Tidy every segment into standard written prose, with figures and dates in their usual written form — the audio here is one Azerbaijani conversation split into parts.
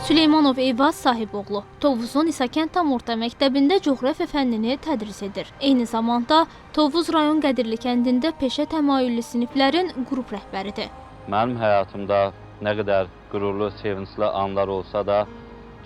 Süleymanov Eyvaz Sahiboğlu, Tovuzun İsakənd tam orta məktəbində coğrafiya fənnini tədris edir. Eyni zamanda Tovuz rayon Qədirli kəndində peşə təmayüllü siniflərin qrup rəhbəridir. Mənim həyatımda nə qədər qürurlu, sevincli anlar olsa da,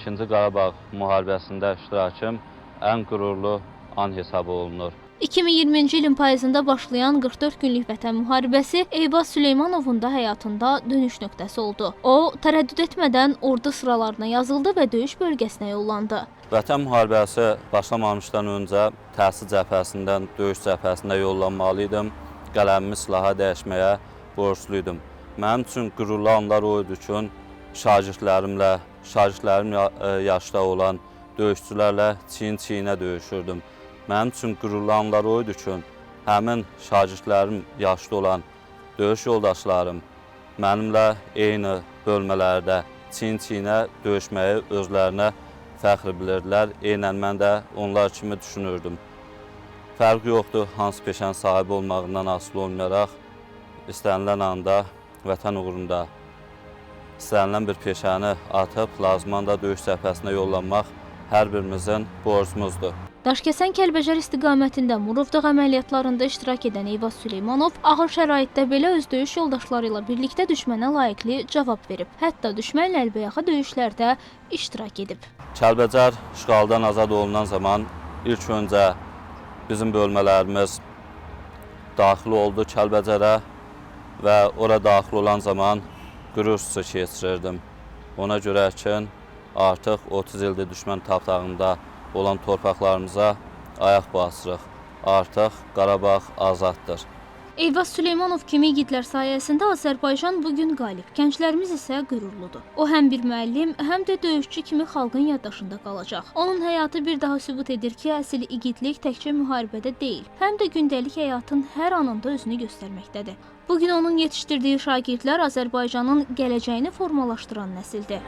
2-ci Qarabağ müharibəsində iştirakım ən qürurlu an hesabı olunur. 2020-ci ilin payızında başlayan 44 günlük Vətən müharibəsi Eyvaz Süleymanovun da həyatında dönüş nöqtəsi oldu. O, tərəddüd etmədən ordu sıralarına yazıldı və döyüş bölgəsinə yollandı. Vətən müharibəsi başlamamışdan öncə təhsil cəbhəsindən döyüş cəbhəsinə yollanmalı idim. Qələmimi silaha dəyişməyə borcluydum. Mənim üçün qürurlu anlar o idi ki, şagirdlərim yaşda olan döyüşçülərlə çiyin-çiyinə döyüşürdüm. Mənim üçün qürurlu anlar o idi ki, həmin şagirdlərim yaşlı olan döyüş yoldaşlarım mənimlə eyni bölmələrdə çiyin-çiyinə döyüşməyi özlərinə fəxr bilirdilər. Eynən mən də onlar kimi düşünürdüm. Fərqi yoxdur, hansı peşənin sahibi olmağından asılı olmayaraq, istənilən anda vətən uğrunda istənilən bir peşəni atıb, lazımanda döyüş cəbhəsinə yollanmaq hər birimizin borcumuzdur. Daşkəsən Kəlbəcər istiqamətində Murovdağ əməliyyatlarında iştirak edən Eyvaz Süleymanov ağır şəraitdə belə öz döyüş yoldaşları ilə birlikdə düşmənə layiqli cavab verib. Hətta düşmənlə əlbəyaxa döyüşlərdə iştirak edib. Kəlbəcər işğaldan azad olunan zaman ilk öncə bizim bölmələrimiz daxil oldu Kəlbəcərə və ora daxil olan zaman qürur hissi keçirirdim. Ona görə ki, artıq 30 ildir düşmən tapdağında olan torpaqlarımıza ayaq basırıq. Artıq Qarabağ azaddır. Eyvaz Süleymanov kimi igidlər sayəsində Azərbaycan bugün qalib, gənclərimiz isə qürurludur. O həm bir müəllim, həm də döyüşçü kimi xalqın yaddaşında qalacaq. Onun həyatı bir daha sübut edir ki, əsl igidlik təkcə müharibədə deyil, həm də gündəlik həyatın hər anında özünü göstərməkdədir. Bugün onun yetişdirdiyi şagirdlər Azərbaycanın gələcəyini formalaşdıran nəsildir.